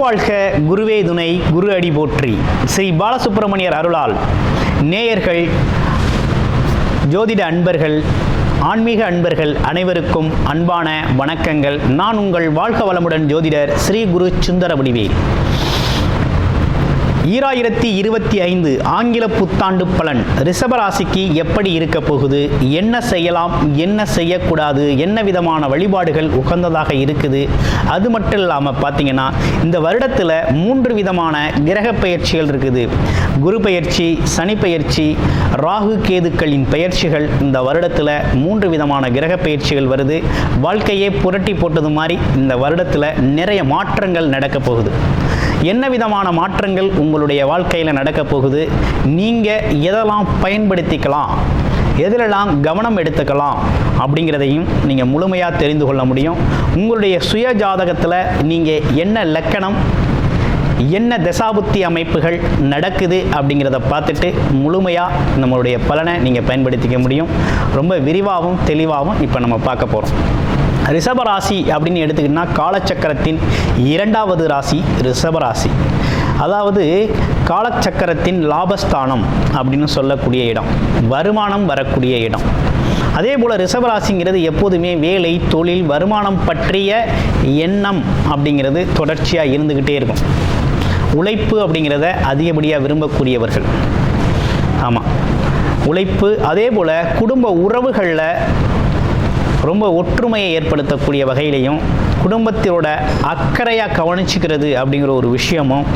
குருவாழ்க குருவே துணை குரு அடி போற்றி. ஸ்ரீ பாலசுப்பிரமணியர் அருளால் நேயர்கள், ஜோதிட அன்பர்கள், ஆன்மீக அன்பர்கள் அனைவருக்கும் அன்பான வணக்கங்கள். நான் உங்கள் வாழ்க வளமுடன் ஜோதிடர் ஸ்ரீ குரு சுந்தர வடிவேல். 2025 ஆங்கில புத்தாண்டு பலன் ரிஷபராசிக்கு எப்படி இருக்க போகுது, என்ன செய்யலாம், என்ன செய்யக்கூடாது, என்ன விதமான வழிபாடுகள் உகந்ததாக இருக்குது. அது மட்டும் இல்லாமல் பார்த்தீங்கன்னா இந்த வருடத்தில் 3 விதமான கிரக பயிற்சிகள் இருக்குது. குரு பயிற்சி, சனி பயிற்சி, ராகு கேதுக்களின் பயிற்சிகள். இந்த வருடத்தில் 3 விதமான கிரக பயிற்சிகள் வருது. வாழ்க்கையே புரட்டி போட்டது மாதிரி இந்த வருடத்தில் நிறைய மாற்றங்கள் நடக்க போகுது. என்ன விதமான மாற்றங்கள் உங்களுடைய வாழ்க்கையில் நடக்க போகுது, நீங்கள் எதெல்லாம் பயன்படுத்திக்கலாம், எதிலெல்லாம் கவனம் எடுத்துக்கலாம் அப்படிங்கிறதையும் நீங்கள் முழுமையாக தெரிந்து கொள்ள முடியும். உங்களுடைய சுய ஜாதகத்தில் நீங்கள் என்ன லக்கணம், என்ன தசாபுத்தி அமைப்புகள் நடக்குது அப்படிங்கிறத பார்த்துட்டு முழுமையாக நம்மளுடைய பலனை நீங்கள் பயன்படுத்திக்க முடியும். ரொம்ப விரிவாகவும் தெளிவாகவும் இப்போ நம்ம பார்க்க போகிறோம். ரிஷபராசி அப்படின்னு எடுத்துக்கிட்டோம்னா காலச்சக்கரத்தின் 2வது ராசி ரிஷபராசி. அதாவது காலச்சக்கரத்தின் லாபஸ்தானம் அப்படின்னு சொல்லக்கூடிய இடம், வருமானம் வரக்கூடிய இடம். அதே போல் ரிஷபராசிங்கிறது எப்போதுமே வேலை, தொழில், வருமானம் பற்றிய எண்ணம் அப்படிங்கிறது தொடர்ச்சியாக இருந்துக்கிட்டே இருக்கும். உழைப்பு அப்படிங்கிறத அதிகப்படியாக விரும்பக்கூடியவர்கள். ஆமாம், உழைப்பு. அதே போல் குடும்ப உறவுகளில் ரொம்ப ஒற்றுமையை ஏற்படுத்தக்கூடிய வகையிலையும், குடும்பத்தோட அக்கறையாக கவனிச்சுக்கிறது அப்படிங்கிற ஒரு விஷயமும்,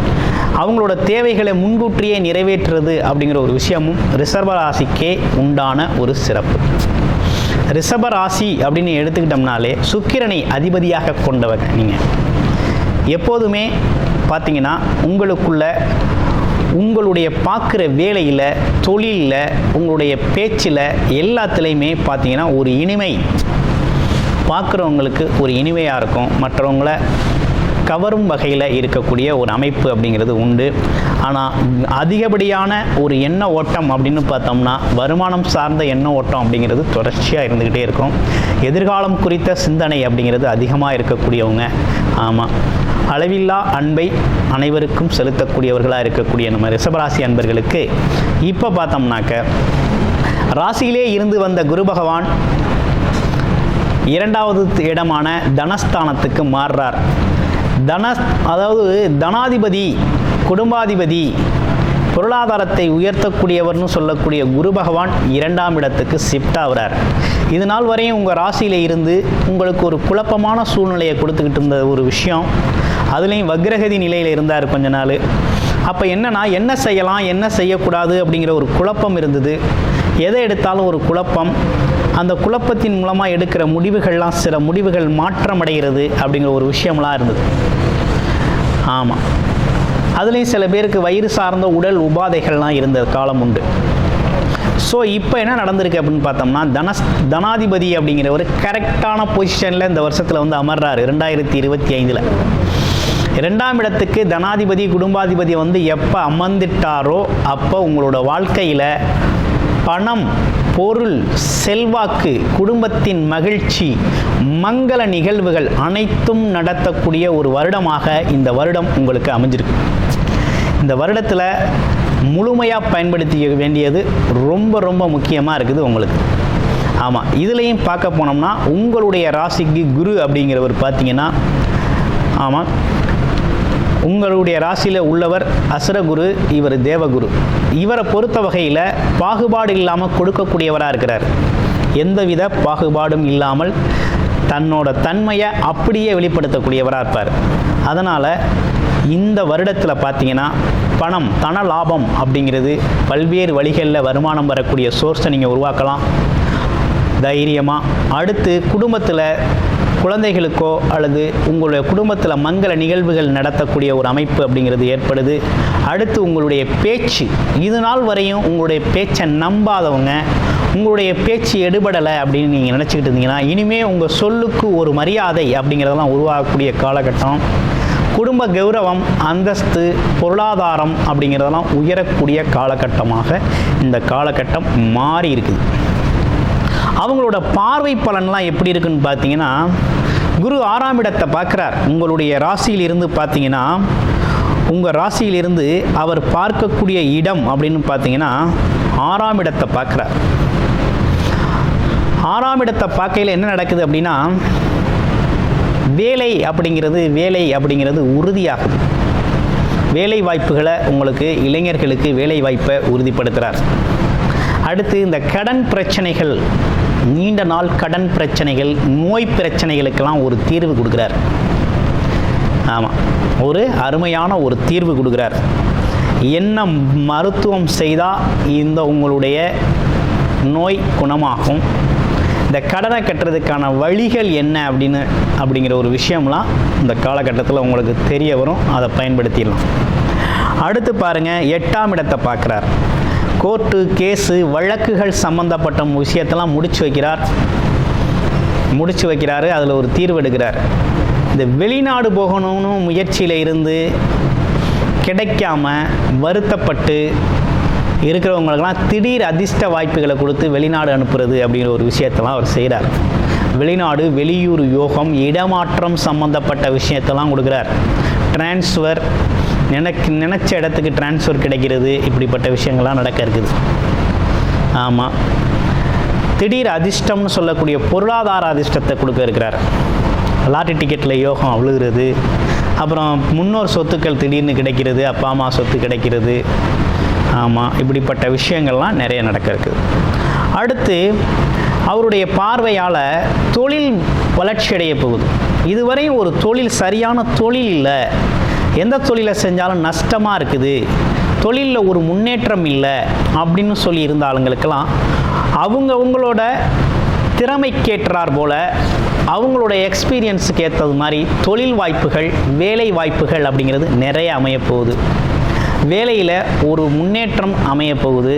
அவங்களோட தேவைகளை முன்கூட்டியே நிறைவேற்றுறது அப்படிங்கிற ஒரு விஷயமும் ரிஷபராசிக்கே உண்டான ஒரு சிறப்பு. ரிஷபராசி அப்படின்னு எடுத்துக்கிட்டோம்னாலே சுக்கிரனை அதிபதியாக கொண்டவங்க. நீங்கள் எப்போதுமே பார்த்தீங்கன்னா உங்களுக்குள்ள, உங்களுடைய பார்க்குற வேலையில், தொழிலில், உங்களுடைய பேச்சில் எல்லாத்துலேயுமே பார்த்தீங்கன்னா ஒரு இனிமை, பார்க்குறவங்களுக்கு ஒரு இனிமையாக இருக்கும். மற்றவங்கள கவரும் வகையில் இருக்கக்கூடிய ஒரு அமைப்பு அப்படிங்கிறது உண்டு. ஆனால் அதிகப்படியான ஒரு எண்ண ஓட்டம் அப்படின்னு பார்த்தோம்னா வருமானம் சார்ந்த எண்ண ஓட்டம் அப்படிங்கிறது தொடர்ச்சியாக இருந்துக்கிட்டே இருக்கும். எதிர்காலம் குறித்த சிந்தனை அப்படிங்கிறது அதிகமாக இருக்கக்கூடியவங்க. ஆமாம், அளவில்லா அன்பை அனைவருக்கும் செலுத்தக்கூடியவர்களாக இருக்கக்கூடிய நம்ம ரிஷபராசி அன்பர்களுக்கு இப்போ பார்த்தோம்னாக்க ராசியிலே இருந்து வந்த குரு பகவான் 2வது இடமான தனஸ்தானத்துக்கு மாறுறார். அதாவது தனாதிபதி, குடும்பாதிபதி, பொருளாதாரத்தை உயர்த்தக்கூடியவர்னு சொல்லக்கூடிய குரு பகவான் 2ஆம் இடத்துக்கு ஷிஃப்ட் ஆகிறார். இது நாள் வரையும் உங்கள் ராசியில் இருந்து உங்களுக்கு ஒரு குழப்பமான சூழ்நிலையை கொடுத்துக்கிட்டு இருந்த ஒரு விஷயம், அதுலேயும் வக்ரகதி நிலையில் இருந்தார் கொஞ்ச நாள். அப்போ என்னன்னா, என்ன செய்யலாம், என்ன செய்யக்கூடாது அப்படிங்கிற ஒரு குழப்பம் இருந்தது. எதை எடுத்தாலும் ஒரு குழப்பம். அந்த குழப்பத்தின் மூலமாக எடுக்கிற முடிவுகள்லாம் சில முடிவுகள் மாற்றமடைகிறது அப்படிங்கிற ஒரு விஷயம்லாம் இருந்தது. ஆமாம், அதுலேயும் சில பேருக்கு வயிறு சார்ந்த உடல் உபாதைகள்லாம் இருந்த காலம் உண்டு. ஸோ இப்போ என்ன நடந்திருக்கு அப்படின்னு பார்த்தோம்னா, தனாதிபதி அப்படிங்கிற ஒரு கரெக்டான பொசிஷனில் இந்த வருஷத்தில் வந்து அமர்றாரு. 2025 2ஆம் இடத்துக்கு தனாதிபதி, குடும்பாதிபதி வந்து எப்போ அமர்ந்துட்டாரோ அப்போ உங்களோட வாழ்க்கையில் பணம், பொருள், செல்வாக்கு, குடும்பத்தின் மகிழ்ச்சி, மங்கள நிகழ்வுகள் அனைத்தும் நடத்தக்கூடிய ஒரு வருடமாக இந்த வருடம் உங்களுக்கு அமைஞ்சிருக்கு. இந்த வருடத்தில் முழுமையாக பயன்படுத்திக்க வேண்டியது ரொம்ப ரொம்ப முக்கியமாக இருக்குது உங்களுக்கு. ஆமாம், இதுலேயும் பார்க்க போனோம்னா உங்களுடைய ராசிக்கு குரு அப்படிங்கிறவர் பார்த்தீங்கன்னா, ஆமாம், உங்களுடைய ராசியில் உள்ளவர் அசுரகுரு, இவர் தேவகுரு. இவரை பொறுத்த வகையில் பாகுபாடு இல்லாமல் கொடுக்கக்கூடியவராக இருக்கிறார். எந்தவித பாகுபாடும் இல்லாமல் தன்னோட தன்மையை அப்படியே வெளிப்படுத்தக்கூடியவராக இருப்பார். அதனால் இந்த வருடத்தில் பார்த்தீங்கன்னா பணம், தன லாபம் அப்படிங்கிறது பல்வேறு வழிகளில் வருமானம் வரக்கூடிய சோர்ஸை நீங்கள் உருவாக்கலாம் தைரியமாக. அடுத்து குடும்பத்தில் குழந்தைகளுக்கோ அல்லது உங்களுடைய குடும்பத்தில் மங்கள நிகழ்வுகள் நடத்தக்கூடிய ஒரு அமைப்பு அப்படிங்கிறது ஏற்படுது. அடுத்து உங்களுடைய பேச்சு, இது நாள் வரையும் உங்களுடைய பேச்சை நம்பாதவங்க, உங்களுடைய பேச்சு எடுபடலை அப்படின்னு நீங்கள் நினச்சிக்கிட்டு இருந்தீங்கன்னா இனிமேல் உங்கள் சொல்லுக்கு ஒரு மரியாதை அப்படிங்கிறதெல்லாம் உருவாகக்கூடிய காலகட்டம். குடும்ப கௌரவம், அந்தஸ்து, பொருளாதாரம் அப்படிங்கிறதெல்லாம் உயரக்கூடிய காலகட்டமாக இந்த காலகட்டம் மாறி இருக்குது. அவங்களோட பார்வை பலன்லாம் எப்படி இருக்குன்னு பார்த்தீங்கன்னா, குரு 6ஆம் இடத்தை பார்க்குறார். உங்களுடைய ராசியிலிருந்து பார்த்தீங்கன்னா, உங்கள் ராசியிலிருந்து அவர் பார்க்கக்கூடிய இடம் அப்படின்னு பார்த்தீங்கன்னா 6ஆம் இடத்தை பார்க்குறார். 6ஆம் இடத்தை பார்க்கையில் என்ன நடக்குது அப்படின்னா, வேலை அப்படிங்கிறது உறுதியாகுது. வேலை வாய்ப்புகளை உங்களுக்கு இளைஞர்களுக்கு வேலை வாய்ப்பை உறுதிப்படுத்துகிறார். அடுத்து இந்த கடன் பிரச்சனைகள், நீண்ட நாள் கடன் பிரச்சனைகள், நோய் பிரச்சனைகளுக்கெல்லாம் ஒரு தீர்வு கொடுக்குறார். ஆமாம், ஒரு அருமையான ஒரு தீர்வு கொடுக்குறார். என்ன மருத்துவம் செய்தால் இந்த உங்களுடைய நோய் குணமாகும், இந்த கடனை கட்டுறதுக்கான வழிகள் என்ன அப்படிங்கிற ஒரு விஷயம்லாம் இந்த காலகட்டத்தில் உங்களுக்கு தெரிய வரும். அதை பயன்படுத்திடலாம். அடுத்து பாருங்கள், 8ஆம் இடத்தை பார்க்குறார். கோர்ட்டு கேஸு வழக்குகள் சம்பந்தப்பட்ட விஷயத்தெல்லாம் முடிச்சு வைக்கிறாரு. அதில் ஒரு தீர்வு எடுக்கிறார். இந்த வெளிநாடு போகணும்னு முயற்சியில் இருந்து கிடைக்காம வருத்தப்பட்டு இருக்கிறவங்களுக்கெல்லாம் திடீர் அதிர்ஷ்ட வாய்ப்புகளை கொடுத்து வெளிநாடு அனுப்புறது அப்படிங்கிற ஒரு விஷயத்தெல்லாம் அவர் செய்கிறார். வெளிநாடு வெளியூர் யோகம், இடமாற்றம் சம்பந்தப்பட்ட விஷயத்தெல்லாம் கொடுக்குறார். டிரான்ஸ்ஃபர், நினச்ச இடத்துக்கு டிரான்ஸ்ஃபர் கிடைக்கிறது, இப்படிப்பட்ட விஷயங்கள்லாம் நடக்க இருக்குது. ஆமாம், திடீர் அதிர்ஷ்டம்னு சொல்லக்கூடிய பொருளாதார அதிர்ஷ்டத்தை கொடுக்க இருக்கிறார். லாட்டரி டிக்கெட்டில் யோகம் விழுகிறது, அப்புறம் முன்னோர் சொத்துக்கள் திடீர்னு கிடைக்கிறது, அப்பா அம்மா சொத்து கிடைக்கிறது. ஆமாம், இப்படிப்பட்ட விஷயங்கள்லாம் நிறைய நடக்க இருக்குது. அடுத்து அவருடைய பார்வையால் தொழில் வளர்ச்சி அடைய போகுது. இதுவரையும் ஒரு தொழில், சரியான தொழில் இல்லை, எந்த தொழிலை செஞ்சாலும் நஷ்டமாக இருக்குது, தொழிலில் ஒரு முன்னேற்றம் இல்லை அப்படின்னு சொல்லி இருந்த ஆளுங்களுக்கெல்லாம் அவங்களோட திறமைக்கேற்றார் போல், அவங்களோட எக்ஸ்பீரியன்ஸுக்கு ஏற்றது மாதிரி தொழில் வாய்ப்புகள், வேலை வாய்ப்புகள் அப்படிங்கிறது நிறைய அமையப்போகுது. வேலையில் ஒரு முன்னேற்றம் அமையப்போகுது.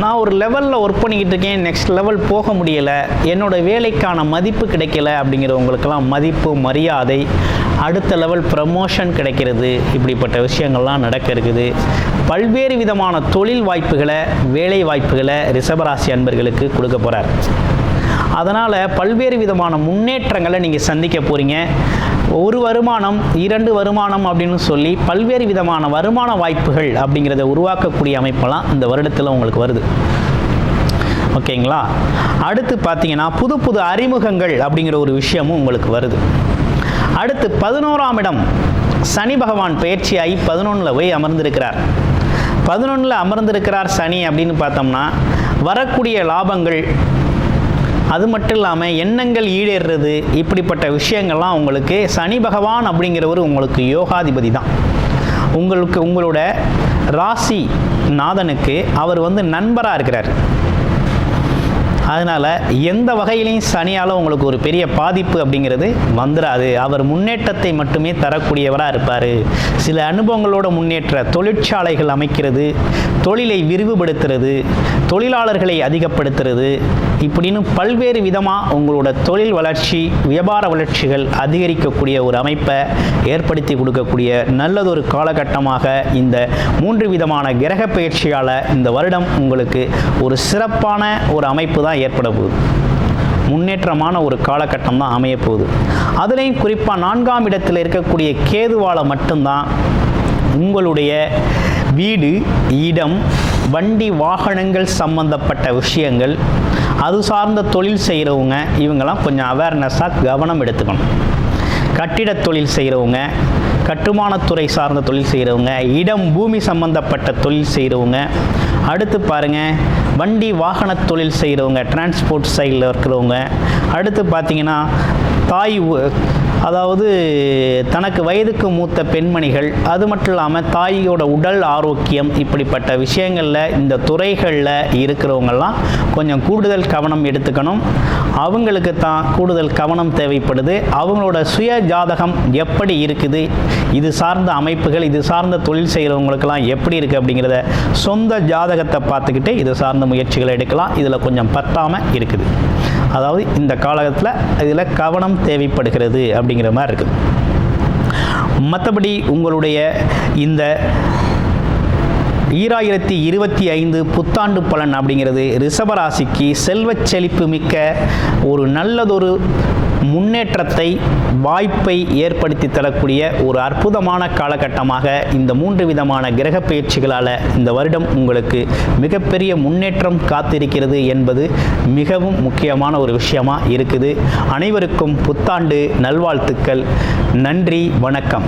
நான் ஒரு லெவலில் ஒர்க் பண்ணிக்கிட்டு இருக்கேன், நெக்ஸ்ட் லெவல் போக முடியலை, என்னோடய வேலைக்கான மதிப்பு கிடைக்கல அப்படிங்கிறவங்களுக்கெல்லாம் மதிப்பு, மரியாதை, அடுத்த லெவல் ப்ரமோஷன் கிடைக்கிறது. இப்படிப்பட்ட விஷயங்கள்லாம் நடக்க இருக்குது. பல்வேறு விதமான தொழில் வாய்ப்புகளை, வேலை வாய்ப்புகளை ரிஷபராசி அன்பர்களுக்கு கொடுக்க போகிறார். அதனால் பல்வேறு விதமான முன்னேற்றங்களை நீங்கள் சந்திக்க போகிறீங்க. ஒரு வருமானம், 2 வருமானம் அப்படின்னு சொல்லி பல்வேறு விதமான வருமான வாய்ப்புகள் அப்படிங்கிறத உருவாக்கக்கூடிய அமைப்பெல்லாம் இந்த வருடத்தில் உங்களுக்கு வருது. ஓகேங்களா? அடுத்து பார்த்தீங்கன்னா புது புது அறிமுகங்கள் அப்படிங்கிற ஒரு விஷயமும் உங்களுக்கு வருது. அடுத்து 11ஆம் இடம் சனி பகவான் பயிற்சியாகி 11ல் போய் அமர்ந்திருக்கிறார். 11ல் அமர்ந்திருக்கிறார் சனி அப்படின்னு பார்த்தோம்னா, வரக்கூடிய லாபங்கள், அது மட்டும் இல்லாமல் எண்ணங்கள் ஈடேறுறது, இப்படிப்பட்ட விஷயங்கள்லாம் உங்களுக்கு சனி பகவான் அப்படிங்கிறவர் உங்களுக்கு யோகாதிபதி தான். உங்களோட ராசி நாதனுக்கு அவர் நண்பராக இருக்கிறார். அதனால் எந்த வகையிலையும் சனியால் உங்களுக்கு ஒரு பெரிய பாதிப்பு அப்படிங்கிறது வந்துடாது. அவர் முன்னேற்றத்தை மட்டுமே தரக்கூடியவராக இருப்பார். சில அனுபவங்களோட முன்னேற்ற தொழிற்சாலைகள் அமைக்கிறது, தொழிலை விரிவுபடுத்துறது, தொழிலாளர்களை அதிகப்படுத்துறது, இப்படின்னு பல்வேறு விதமாக உங்களோட தொழில் வளர்ச்சி, வியாபார வளர்ச்சிகள் அதிகரிக்கக்கூடிய ஒரு அமைப்பை ஏற்படுத்தி கொடுக்கக்கூடிய நல்லதொரு காலகட்டமாக இந்த 3 விதமான கிரக பயிற்சியால் இந்த வருடம் உங்களுக்கு ஒரு சிறப்பான ஒரு அமைப்பு தான் ஏற்பட போகுது. முன்னேற்றமான ஒரு காலகட்டம் தான் அமைய போகுது. அதுலேயும் குறிப்பாக 4ஆம் இடத்தில் இருக்கக்கூடிய கேதுவால மட்டும்தான் உங்களுடைய வீடு, இடம், வண்டி, வாகனங்கள் சம்பந்தப்பட்ட விஷயங்கள், அது சார்ந்த தொழில் செய்கிறவங்க இவங்கெல்லாம் கொஞ்சம் அவேர்னஸாக கவனம் எடுத்துக்கணும். கட்டிட தொழில் செய்கிறவங்க, கட்டுமானத்துறை சார்ந்த தொழில் செய்கிறவங்க, இடம் பூமி சம்பந்தப்பட்ட தொழில் செய்கிறவங்க, அடுத்து பாருங்கள் வண்டி வாகன தொழில் செய்கிறவங்க, டிரான்ஸ்போர்ட் சைடில் இருக்கிறவங்க, அடுத்து பார்த்தீங்கன்னா அதாவது தனக்கு வயதுக்கு மூத்த பெண்மணிகள், அது மட்டும் இல்லாமல் தாயோட உடல் ஆரோக்கியம், இப்படிப்பட்ட விஷயங்களில் இந்த துறைகளில் இருக்கிறவங்கெல்லாம் கொஞ்சம் கூடுதல் கவனம் எடுத்துக்கணும். அவங்களுக்கு தான் கூடுதல் கவனம் தேவைப்படுது. அவங்களோட சுய ஜாதகம் எப்படி இருக்குது, இது சார்ந்த அமைப்புகள், இது சார்ந்த தொழில் செய்கிறவங்களுக்கெல்லாம் எப்படி இருக்குது அப்படிங்கிறத சொந்த ஜாதகத்தை பார்த்துக்கிட்டு இது சார்ந்த முயற்சிகளை எடுக்கலாம். இதில் கொஞ்சம் பத்தாமல் இருக்குது. அதாவது இந்த காலகட்டத்தில் இதில் கவனம் தேவைப்படுகிறது அப்படிங்கிற மாதிரி இருக்குது. மற்றபடி உங்களுடைய இந்த 2025 புத்தாண்டு பலன் அப்படிங்கிறது ரிஷபராசிக்கு செல்வச் செழிப்பு மிக்க ஒரு நல்லதொரு முன்னேற்றத்தை வாய்ப்பை ஏற்படுத்தி தரக்கூடிய ஒரு அற்புதமான காலகட்டமாக இந்த 3 விதமான கிரக பயிற்சிகளால் இந்த வருடம் உங்களுக்கு மிகப்பெரிய முன்னேற்றம் காத்திருக்கிறது என்பது மிகவும் முக்கியமான ஒரு விஷயமா இருக்குது. அனைவருக்கும் புத்தாண்டு நல்வாழ்த்துக்கள். நன்றி, வணக்கம்.